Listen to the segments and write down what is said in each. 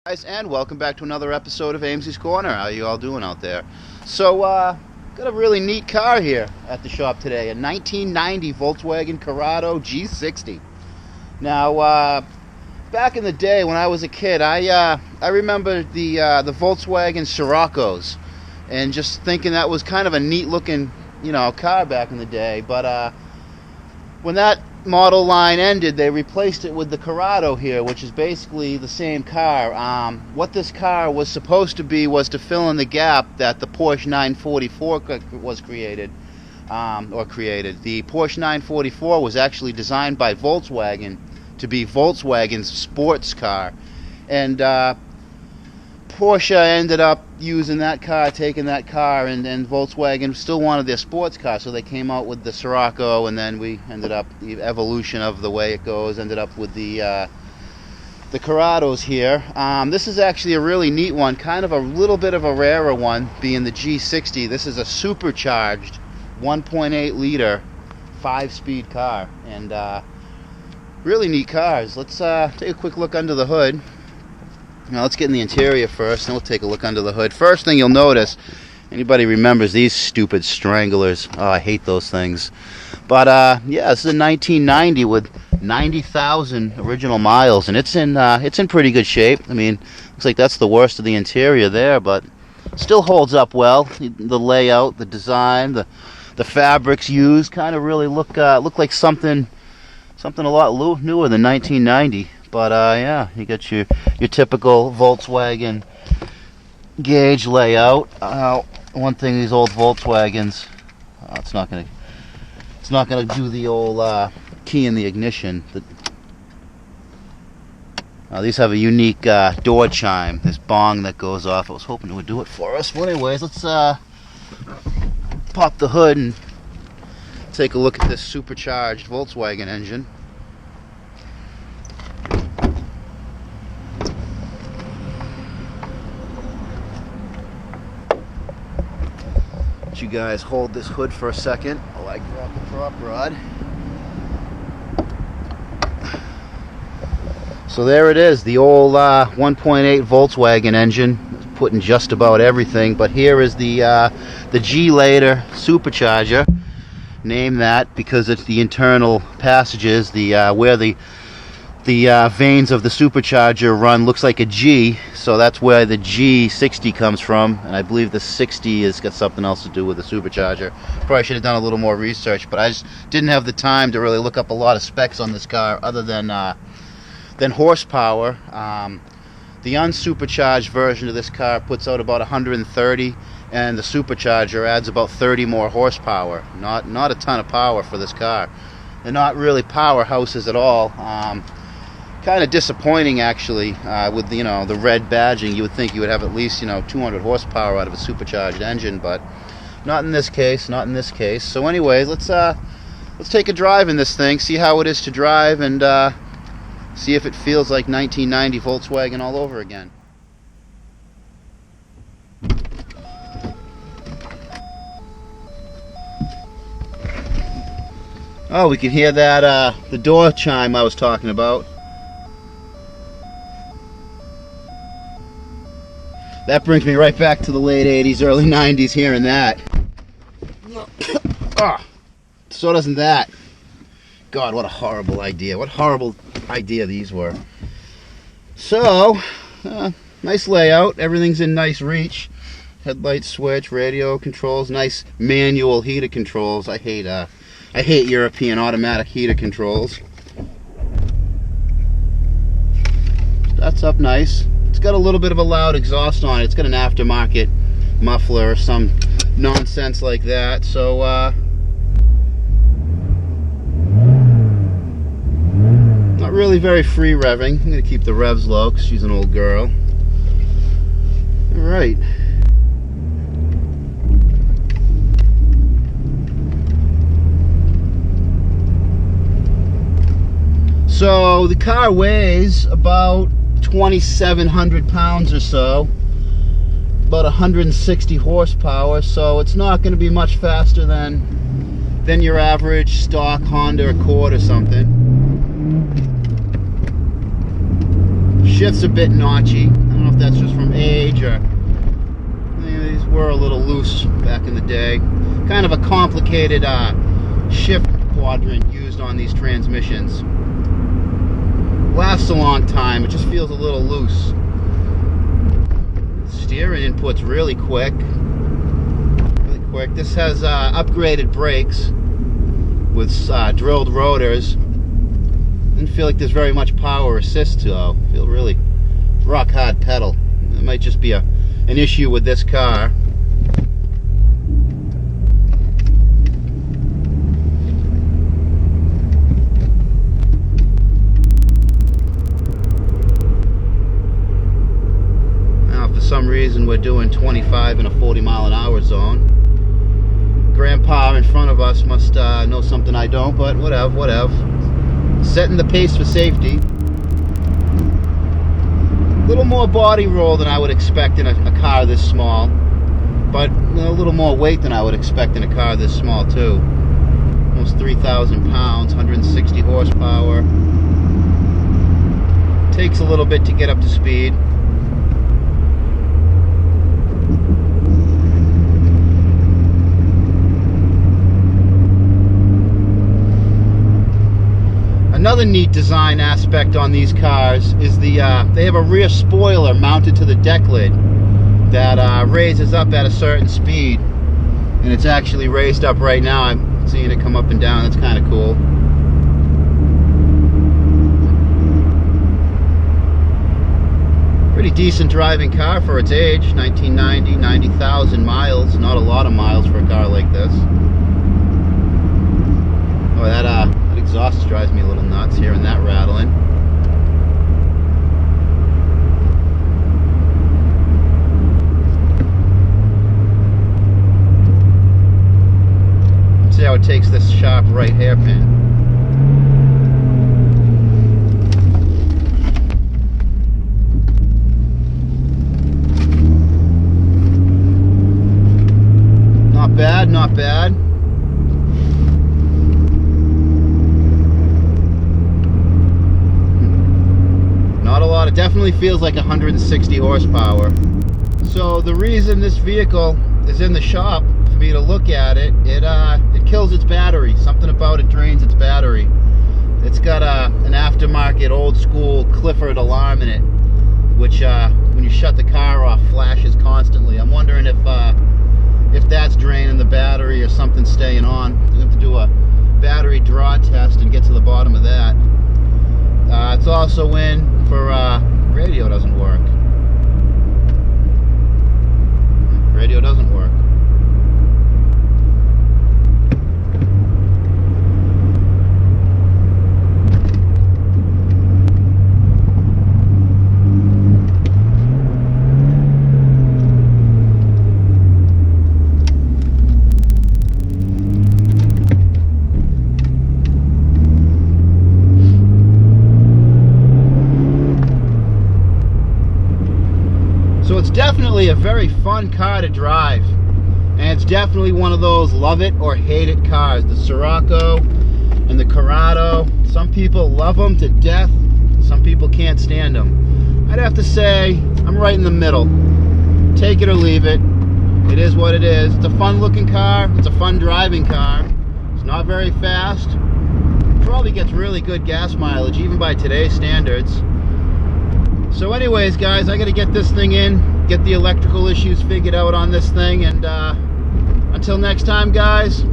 Guys, and welcome back to another episode of Ames's Corner. How you all doing out there? So, got a really neat car here at the shop today, a 1990 Volkswagen Corrado G60. Now, back in the day when I was a kid, I remember the Volkswagen Scirocco's, and just thinking that was kind of a neat looking, car back in the day. But when that model line ended, they replaced it with the Corrado here, which is basically the same car. What this car was supposed to be was to fill in the gap that the Porsche 944 was created. The Porsche 944 was actually designed by Volkswagen to be Volkswagen's sports car, and Porsche ended up using that car, taking that car, and Volkswagen still wanted their sports car, so they came out with the Scirocco, and then we ended up, the evolution of the way it goes, ended up with the Corrados here. This is actually a really neat one, kind of a little bit of a rarer one, being the G60. This is a supercharged 1.8 liter 5-speed car, and really neat cars. Let's take a quick look under the hood. Now let's get in the interior first, and we'll take a look under the hood. First thing you'll notice, anybody remembers these stupid stranglers? Oh, I hate those things. But yeah, this is a 1990 with 90,000 original miles, and it's in pretty good shape. I mean, looks like that's the worst of the interior there, but still holds up well. The layout, the design, the fabrics used kind of really look like something a lot newer than 1990. But yeah, you got your typical Volkswagen gauge layout. One thing, these old Volkswagens, it's not gonna do the old key in the ignition. These have a unique door chime, this bong that goes off. I was hoping it would do it for us. Well, anyways, let's pop the hood and take a look at this supercharged Volkswagen engine. You guys hold this hood for a second while I grab the prop rod. So there it is, the old 1.8 Volkswagen engine, putting just about everything. But here is the G-Later supercharger. Name that because it's the internal passages, where the vanes of the supercharger run looks like a G, so that's where the G60 comes from, and I believe the 60 has got something else to do with the supercharger. Probably should have done a little more research, but I just didn't have the time to really look up a lot of specs on this car other than horsepower. The unsupercharged version of this car puts out about 130, and the supercharger adds about 30 more horsepower. Not a ton of power for this car. They're not really powerhouses at all. Kind of disappointing, actually, with the red badging. You would think you would have at least 200 horsepower out of a supercharged engine, but not in this case. So anyways, let's take a drive in this thing, see how it is to drive, and see if it feels like 1990 Volkswagen all over again. Oh, we can hear that the door chime I was talking about. That brings me right back to the late 80s, early 90s, hearing that. So doesn't that. God, what a horrible idea. What horrible idea these were. So, nice layout. Everything's in nice reach. Headlight switch, radio controls, nice manual heater controls. I hate European automatic heater controls. That's up nice. It's got a little bit of a loud exhaust on it. It's got an aftermarket muffler or some nonsense like that. So not really very free revving. I'm going to keep the revs low because she's an old girl. Alright. So the car weighs about 2,700 pounds or so, about 160 horsepower, so it's not going to be much faster than your average stock Honda Accord or something. Shift's a bit notchy. I don't know if that's just from age or these were a little loose back in the day. Kind of a complicated shift quadrant used on these transmissions. Lasts a long time. It just feels a little loose. Steering input's really quick. Really quick. This has upgraded brakes with drilled rotors. Didn't feel like there's very much power assist though. Feel really rock hard pedal. It might just be an issue with this car. Now, if for some reason we're doing 25 in a 40-mile-an-hour zone, Grandpa in front of us must know something I don't, but whatever. Setting the pace for safety. A little more body roll than I would expect in a car this small, but a little more weight than I would expect in a car this small too. Almost 3,000 pounds, 160 horsepower. Takes a little bit to get up to speed. Another neat design aspect on these cars is they have a rear spoiler mounted to the deck lid that raises up at a certain speed, and it's actually raised up right now. I'm seeing it come up and down. That's kind of cool. Pretty decent driving car for its age. 1990, 90,000 miles. Not a lot of miles for a car like this. Oh, that exhaust drives me a little nuts, hearing that rattling. Let's see how it takes this sharp right hairpin. Not bad, not bad. It definitely feels like 160 horsepower. So the reason this vehicle is in the shop for me to look at it, it kills its battery. Something about it drains its battery. It's got an aftermarket old school Clifford alarm in it, which when you shut the car off flashes constantly. I'm wondering if that's draining the battery or something staying on. I have to do a battery draw test and get to the bottom of that. It's also in for radio doesn't work. Radio doesn't work. So it's definitely a very fun car to drive, and it's definitely one of those love it or hate it cars. The Scirocco and the Corrado, some people love them to death, some people can't stand them. I'd have to say I'm right in the middle. Take it or leave it. It is what it is. It's a fun looking car, it's a fun driving car. It's not very fast. Probably gets really good gas mileage even by today's standards. So anyways, guys, I gotta get this thing in, get the electrical issues figured out on this thing, and until next time, guys,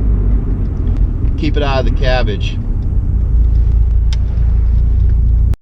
keep it out of the cabbage.